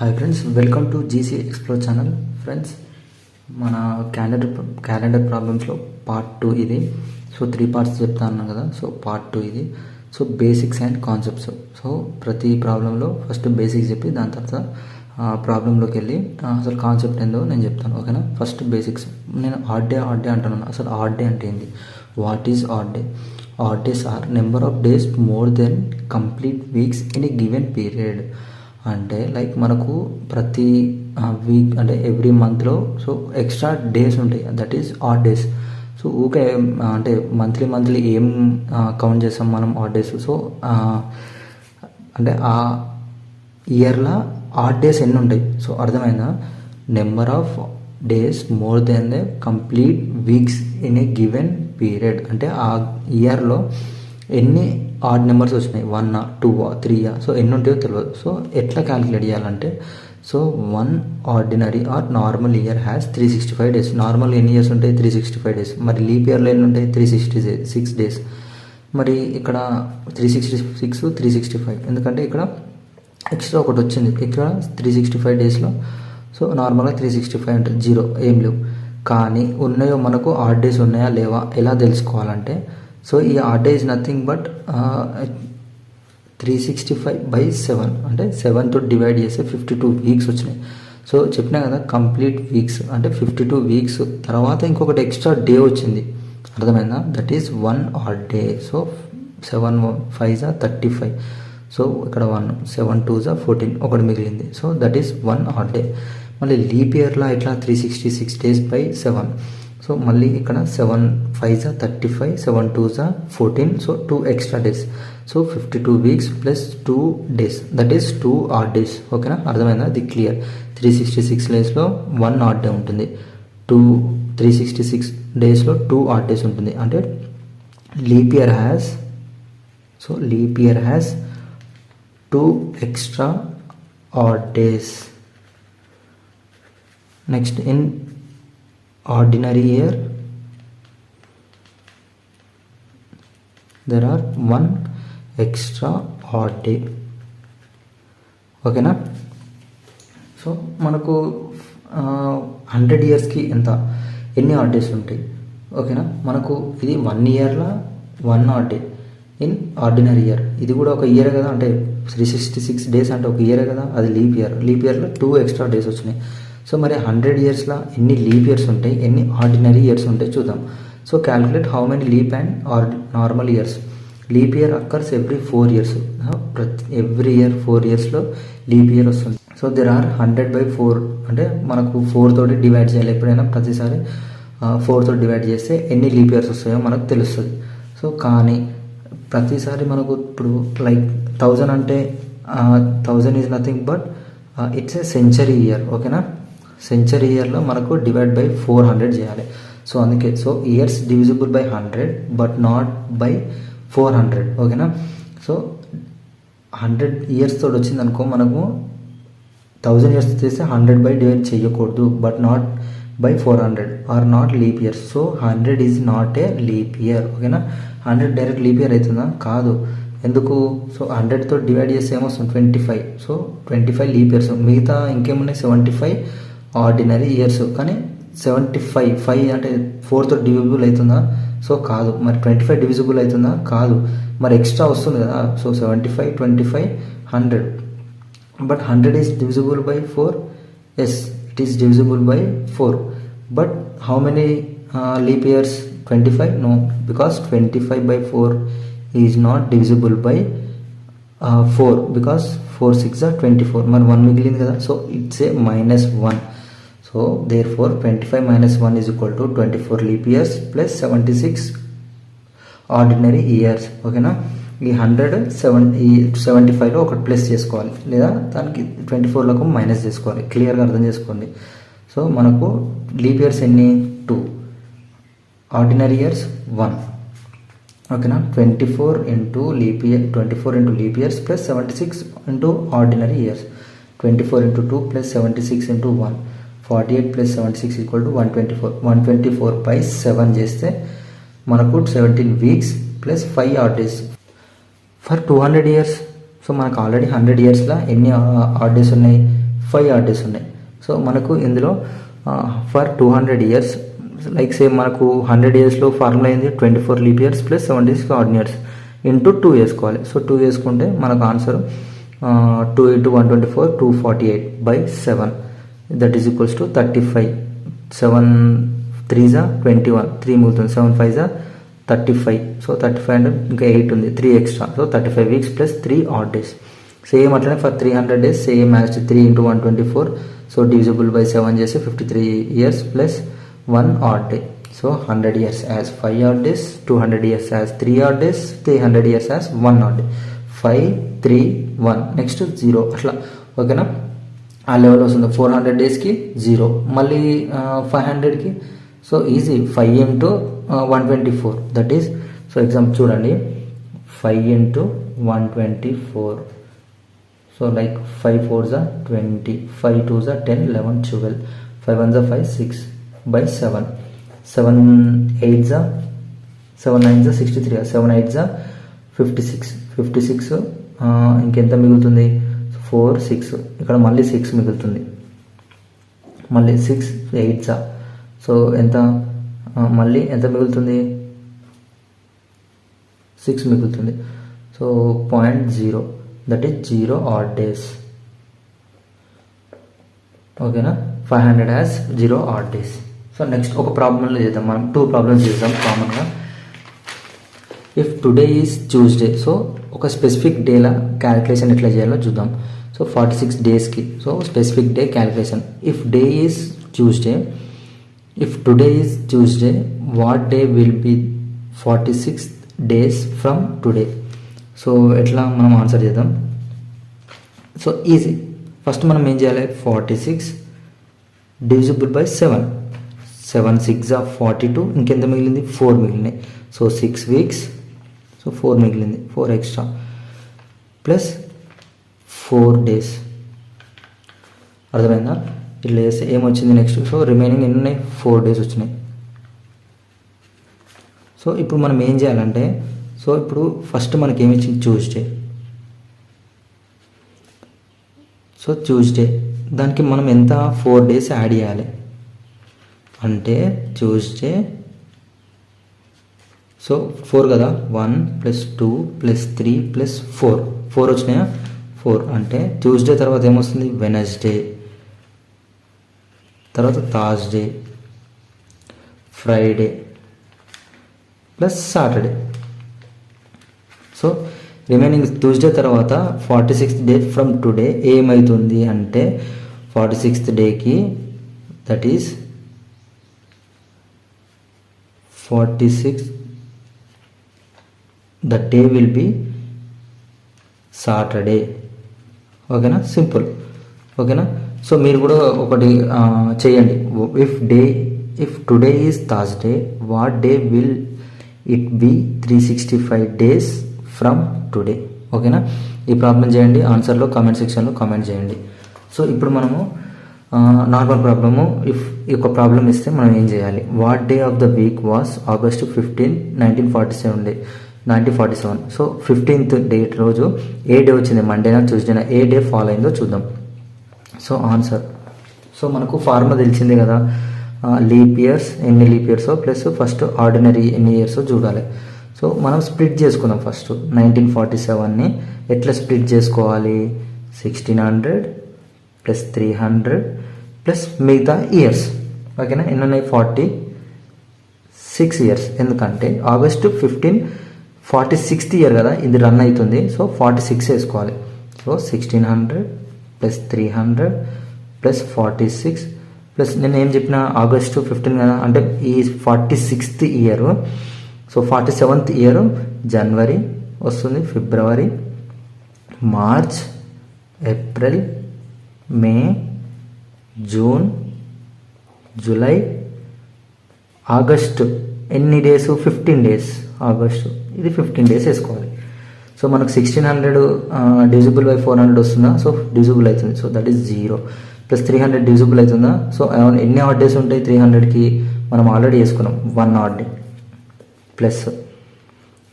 Hi friends, welcome to GC explore channel. Friends, మన calendar ప్రాబ్లమ్స్లో part 2 ఇది. So 3 parts చెప్తా అన్నాను కదా. సో పార్ట్ 2 ఇది. So basics and concepts. So ప్రతి ప్రాబ్లంలో ఫస్ట్ బేసిక్స్ చెప్పి దాని తర్వాత ప్రాబ్లంలోకి వెళ్ళి అసలు కాన్సెప్ట్ ఏందో నేను చెప్తాను, ఓకేనా. First basics. నేను ఆడ్ డే అంటున్నాను. అసలు ఆడ్ డే అంటే ఏంటి? What is odd day? Odd days are number of days more than complete weeks in a given period. అంటే లైక్ మనకు ప్రతి వీక్ అంటే ఎవ్రీ మంత్లో సో ఎక్స్ట్రా డేస్ ఉంటాయి, that is odd days. So okay అంటే monthly ఏం count చేస్తాం మనం ఆడ్ డేస్. సో అంటే ఆ ఇయర్లో ఆడ్ డేస్ ఎన్ని ఉంటాయి? సో అర్థమైందా? Number of days more then the complete weeks in a given period. అంటే ఆ ఇయర్లో ఎన్ని ఆడ్ నెంబర్స్ వచ్చినాయి, 1, 2, 3. సో ఎన్ని ఉంటాయో తెలియదు. సో ఎట్లా క్యాలిక్యులేట్ చేయాలంటే, so 1 ordinary or normal year has 365 days. Normal ఎన్ని ఇయర్స్ ఉంటాయి? 365 డేస్. మరి లీప్ ఇయర్లో ఎన్ని ఉంటాయి? 366 డేస్. మరి ఇక్కడ 366, 365 ఎందుకంటే ఇక్కడ ఎక్స్ట్రా ఒకటి వచ్చింది. ఇక్కడ 365 డేస్లో సో నార్మల్గా 365 ఉంటుంది, 0 ఏం లేవు. కానీ ఉన్నాయో మనకు ఆడ్ డేస్ ఉన్నాయా లేవా ఎలా తెలుసుకోవాలంటే, సో ఈ add day is nothing but 365/7 అంటే 7తో డివైడ్ చేస్తే 52 వీక్స్ వచ్చినాయి. సో చెప్పినా కదా కంప్లీట్ వీక్స్ అంటే 52 వీక్స్ తర్వాత ఇంకొకటి ఎక్స్ట్రా డే వచ్చింది, అర్థమైందా? That is 1 odd day. So 7 5 35. So ఇక్కడ 1, 7 2 14, ఒకటి మిగిలింది. So that is 1 odd day. మళ్ళీ లీప్ ఇయర్లో ఇట్లా 366 days/7. సో మళ్ళీ ఇక్కడ 7 5 35, 7 2 14. So 2 extra days. So 52 weeks plus 2 days, that is 2 odd days, ఓకేనా. అర్థమైందా? అది క్లియర్. 366 డేస్లో 1 ఆడ్ డే ఉంటుంది, 366 డేస్లో 2 ఆడ్ డేస్ ఉంటుంది. అంటే leap year has 2 extra odd days. Next in ordinary year there are 1 extra odd day, ఓకేనా. So మనకు 100 ఇయర్స్కి ఎన్ని ఆడ్ డేస్ ఉంటాయి, ఓకేనా. మనకు ఇది 1 ఇయర్లో 1 odd day in ordinary year. ఇది కూడా ఒక ఇయర్ కదా, అంటే 366 డేస్ అంటే ఒక ఇయర్ కదా, అది లీప్ ఇయర్లో 2 ఎక్స్ట్రా డేస్ వచ్చినాయి. సో మరి 100 ఇయర్స్లో ఎన్ని లీప్ ఇయర్స్ ఉంటాయి, ఎన్ని ఆర్డినరీ ఇయర్స్ ఉంటాయి చూద్దాం. So calculate how many leap and normal years. Leap year occurs every 4 years. Every year 4 yearsలో లీప్ ఇయర్ వస్తుంది. సో దెర్ ఆర్ 100/4 అంటే మనకు 4 తోటి డివైడ్ చేయాలి. ఎప్పుడైనా ప్రతిసారి 4 తోటి డివైడ్ చేస్తే ఎన్ని లీప్ ఇయర్స్ వస్తాయో మనకు తెలుస్తుంది. సో కానీ ప్రతిసారి మనకు ఇప్పుడు లైక్ 1000 అంటే 1000 is nothing but it's a century year, ఓకేనా. సెంచరీ ఇయర్లో మనకు డివైడ్ బై 400 చేయాలి. సో అందుకే so years divisible by 100 but not by 400, ఓకేనా. సో 100 ఇయర్స్ తోటి వచ్చింది అనుకో, మనకు 1000 ఇయర్స్ చేస్తే 100 డివైడ్ చేయకూడదు, but not by 400 or not leap years. So 100 is not a leap year, ఓకేనా. 100 డైరెక్ట్ లీప్ ఇయర్ అవుతుందా? కాదు. ఎందుకు? సో 100తో డివైడ్ చేస్తే ఏమొస్తుంది? 25. So 25 leap years. మిగతా ఇంకేమున్నాయి? 75 ఆర్డినరీ ఇయర్స్. కానీ 75 అంటే 4తో డివిజిబుల్ అవుతుందా? సో కాదు. మరి 25 డివిజిబుల్ అవుతుందా? కాదు. మరి ఎక్స్ట్రా వస్తుంది కదా. So 75, 25, 100. But 100 is divisible by 4. Yes, it is divisible by 4. But how many leap years? 25? No, because 25/4 is not divisible by 4 because 4 6 24. మరి 1 మిగిలింది కదా. So it's a -1. So therefore 25 - 1 is equal to 24 leap years plus 76 ordinary years, ఓకేనా. ఈ 175లో ఒకటి plus చేసుకోవాలి, లేదా దానికి 24లకు minus చేసుకోవాలి. క్లియర్గా అర్థం చేసుకోండి. సో మనకు లీప్ ఇయర్స్ ఎన్ని? 2, ఆర్డినరీ ఇయర్స్ 1, ఓకేనా. 24 into leap years plus 76 into ordinary years. 24 into 2 plus 76 into 1, 48 plus 76 equal to 124. 124/7 చేస్తే మనకు 17 weeks plus 5 odd days for 200 years. So మనకు ఆల్రెడీ 100 ఇయర్స్లో ఎన్ని ఆడ్ డేస్ ఉన్నాయి? 5 ఆడ్ డేస్ ఉన్నాయి. సో మనకు ఇందులో ఫర్ 200 ఇయర్స్ లైక్ సేమ్ మనకు 100 ఇయర్స్లో ఫార్ములా అయింది 24 leap years plus 7 days odd years into 2 వేసుకోవాలి. సో 2 వేసుకుంటే మనకు answer 2 × 124 248 by 7 that is equals to 35. 7 3 21 3 మిగులుతుంది, 7 5 35. సో 35 అంటే ఇంకా 8 ఉంది, 3 extra. So 35 weeks plus 3 odd days. Same అట్లనే for 300 days same as 3 × 124. So divisible by 7 చేసి 53 years plus 1 odd day. So 100 years as 5 odd days, 200 years as 3 odd days, 300 years as 1 odd day. 5 3 1 next 0 అట్లా. ఓకేనా, ఆ level వస్తుంది. 400 డేస్కి 0, మళ్ళీ 500కి. So easy, 5 × 124 that is. So example చూడండి, 5 × 124. So like 5 4 20, 5 2 10, 11 12, 5 1 5 6 by 7, 7 8 7 9 63, 7 8 56, 56 ఇంకెంత మిగులుతుంది 4 6, ఇక్కడ మళ్ళీ 6 మిగులుతుంది, మళ్ళీ 6 8 సో ఎంత మళ్ళీ ఎంత మిగులుతుంది 6 మిగులుతుంది. So 0.0 that is 0 odd days. ఓకేనా, 500 has 0 add days. So next ఒక ప్రాబ్లంలో చేద్దాం, మనం 2 ప్రాబ్లమ్స్ చేద్దాం కామన్గా. If today is Tuesday, so ఒక స్పెసిఫిక్ డేలా క్యాలిక్యులేషన్ ఎట్లా చేయాలో చూద్దాం. సో 46 డేస్కి, so specific day calculation. If day is Tuesday, if today is Tuesday, what day will be 46 days from today. So ఎట్లా మనం ఆన్సర్ చేద్దాం. సో ఈజీ, ఫస్ట్ మనం ఏం చేయాలి, 46 డివిజిబుల్ బై 7, 7 6 42, ఇంకెంత మిగిలింది 4 మిగిలినాయి. సో 6 వీక్స్, సో 4 మిగిలింది, 4 ఎక్స్ట్రా ప్లస్ 4 డేస్. అర్థమైందా, ఇట్లా చేస్తే ఏమొచ్చింది నెక్స్ట్. సో రిమైనింగ్ ఎన్ని ఉన్నాయి, 4 డేస్ వచ్చినాయి. సో ఇప్పుడు మనం ఏం చేయాలంటే, సో ఇప్పుడు ఫస్ట్ మనకి ఏమి ఇచ్చింది ట్యూస్డే. సో ట్యూస్డే దానికి మనం ఎంత 4 డేస్ యాడ్ చేయాలి అంటే ట్యూస్డే. సో 4 కదా, 1 + 2 + 3 + 4, 4 వచ్చినాయా, 4 అంటే ట్యూస్డే తర్వాత ఏమొస్తుంది వెనస్డే, తర్వాత Thursday, Friday plus Saturday. So remaining Tuesday తర్వాత 46th డే ఫ్రమ్ టుడే ఏమవుతుంది అంటే 46th డేకి that is 46 the day will be Saturday. ఓకేనా, సింపుల్. ఓకేనా, సో మీరు కూడా ఒకటి చేయండి. If today is Thursday, what day will it be 365 days from today. ఓకేనా, ఈ ప్రాబ్లం చేయండి, ఆన్సర్లో కామెంట్ సెక్షన్లో కామెంట్ చేయండి. సో ఇప్పుడు మనము నార్మల్ ప్రాబ్లము, ఇఫ్ ఈ ఒక ప్రాబ్లం ఇస్తే మనం ఏం చేయాలి, what day of the week was August 15, 1947. So 15th date రోజు ఏ డే వచ్చింది, మండేనా ట్యూస్డేనా, ఏ డే ఫాలో అయిందో చూద్దాం. సో ఆన్సర్, సో మనకు ఫార్ములా తెలిసిందే కదా, లీప్ ఇయర్స్ ఎన్ని లీప్ ఇయర్సో ప్లస్ ఫస్ట్ ఆర్డినరీ ఎన్ని ఇయర్సో చూడాలి. సో మనం స్ప్లిట్ చేసుకుందాం. ఫస్ట్ 1947ని ఎట్లా స్ప్లిట్ చేసుకోవాలి, 1600 + 300 ప్లస్ మిగతా ఇయర్స్. ఓకేనా, ఎన్ని ఉన్నాయి 46 ఇయర్స్. ఎందుకంటే August 15 46th ఇయర్ కదా ఇది రన్ అవుతుంది. సో 46 వేసుకోవాలి. సో 1600 + 300 + 46 ప్లస్ నేను ఏం చెప్పిన August 15 కదా అంటే ఈ 46th year. So 47th year జనవరి వస్తుంది, ఫిబ్రవరి, మార్చ్, ఏప్రిల్, మే, జూన్, జూలై, ఆగస్టు. ఎన్ని డేస్ 15 డేస్. ఆగస్టు ఇది 15 డేస్ వేసుకోవాలి. సో మనకు 1600 డివిజిబుల్ బై 400 వస్తుందా, సో డివిజిబుల్ అవుతుంది. So that is 0 plus 300 divisible అవుతుందా. సో ఎన్ని ఆడ్ డేస్ ఉంటాయి 300కి, మనం ఆల్రెడీ వేసుకున్నాం 1 ఆడ్ డే ప్లస్.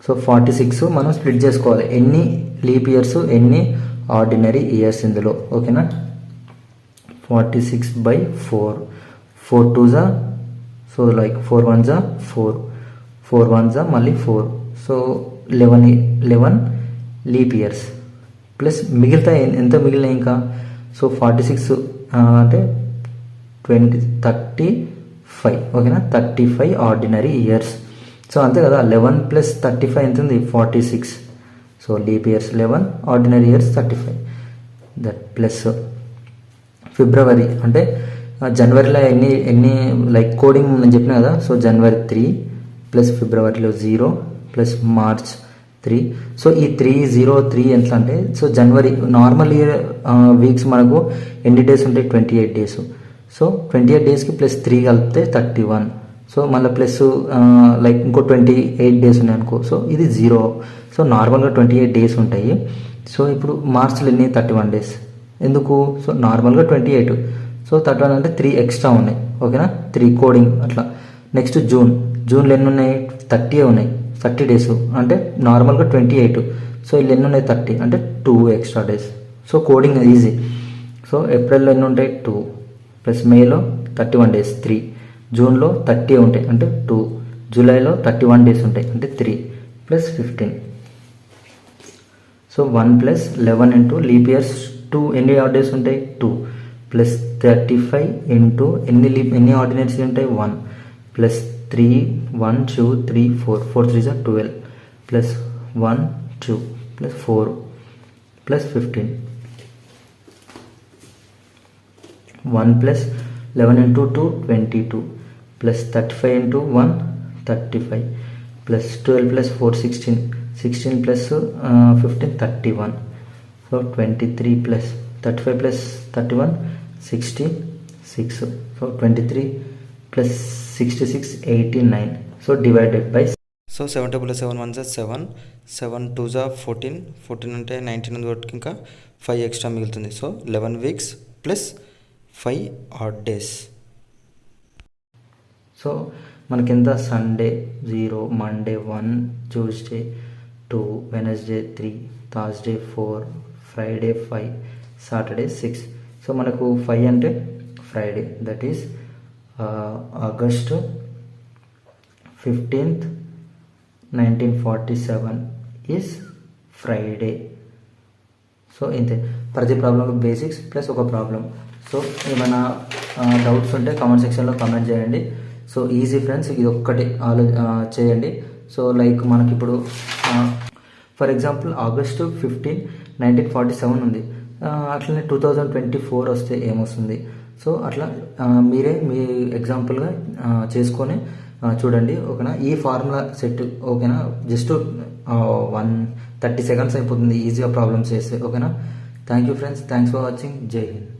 సో 46 మనం స్ప్లిట్ చేసుకోవాలి, ఎన్ని లీప్ ఇయర్స్ ఎన్ని ఆర్డినరీ ఇయర్స్ ఇందులో. ఓకేనా, 46/4, 4 2s are, so like 4 1s are 4, 4 1s are మళ్ళీ 4, సో 11 లీప్ ఇయర్స్ ప్లస్ మిగిలితే ఎంత మిగిలినాయి ఇంకా, సో 46 అంటే 35, ఓకేనా, 35 ఆర్డినరీ ఇయర్స్. సో అంతే కదా, 11 + 35 ఎంత ఉంది, 46. So leap years 11, ordinary years 35. That plus February అంటే జనవరిలో ఎన్ని లైక్ కోడింగ్ నేను చెప్పిన కదా, సో జనవరి 3 ప్లస్ ఫిబ్రవరిలో 0 ప్లస్ మార్చ్ 3. సో ఈ 3 0 3 ఎంత అంటే, సో జనవరి నార్మల్ ఇయర్ వీక్స్ మనకు ఎన్ని డేస్ ఉంటాయి, 28 డేస్. సో 28 డేస్కి ప్లస్ 3 కలిపితే 31. సో మళ్ళీ ప్లస్ లైక్ ఇంకో 28 డేస్ ఉన్నాయి అనుకో, సో ఇది 0. సో నార్మల్గా 28 డేస్ ఉంటాయి. సో ఇప్పుడు మార్చ్లో ఎన్ని, 31 డేస్. ఎందుకు, సో నార్మల్గా 28, సో 31 అంటే 3 ఎక్స్ట్రా ఉన్నాయి, ఓకేనా, 3 కోడింగ్ అట్లా. నెక్స్ట్ జూన్లో ఎన్ని ఉన్నాయి, 30 ఉన్నాయి, 30 డేస్ అంటే నార్మల్గా 28. సో వీళ్ళు ఎన్ని ఉన్నాయి, 30 అంటే 2 extra days. So coding easy. So ఏప్రిల్లో ఎన్ని ఉంటాయి, 2 ప్లస్ మేలో 31 డేస్ 3, జూన్లో 30 ఉంటాయి అంటే 2, జూలైలో 31 డేస్ ఉంటాయి అంటే 3 plus 15. So 1 + 11 into leap years 2 ఎన్ని డేస్ ఉంటాయి, 2 ప్లస్ 35 ఇంటూ ఎన్ని ఆర్డినరీస్ ఉంటాయి, 1 plus 3 1 2 3 4 4 3 are 12 plus 1 2 plus 4 plus 15. 1 + 11 into 2 22 plus 35 into 1 35 plus 12 plus 4 16 16 plus 15 31. So 23 plus 35 plus 31 66. So 23 plus 66 89. So divided by, so 7 + 7 1 7, 7 2s are 14, 14 అంటే 19 ఉంది కాబట్టి ఇంకా 5 ఎక్స్ట్రా మిగులుతుంది. So 11 weeks plus 5 odd days. So మనకింత Sunday 0, Monday 1, Tuesday 2, Wednesday 3, Thursday 4, Friday 5, Saturday 6. So మనకు 5 అంటే Friday, that is August 15th 1947 is Friday. So ఇంతే, ప్రతి ప్రాబ్లం బేసిక్స్ ప్లస్ ఒక ప్రాబ్లం. సో ఏమైనా డౌట్స్ ఉంటే కామెంట్ సెక్షన్లో కామెంట్ చేయండి. సో ఈజీ ఫ్రెండ్స్, ఇది ఒక్కటి చేయండి. సో లైక్ మనకి ఇప్పుడు ఫర్ ఎగ్జాంపుల్ ఆగస్టు 15 1947 ఉంది, అట్లనే 2024 వస్తే ఏమొస్తుంది. సో అట్లా మీరే మీ ఎగ్జాంపుల్గా చేసుకొని చూడండి, ఓకేనా. ఈ ఫార్ములా సెట్, ఓకేనా, జస్ట్ 30 సెకండ్స్ అయిపోతుంది ఈజీగా ప్రాబ్లమ్స్ చేస్తే, ఓకేనా. Thank you friends, thanks for watching. జై హింద్.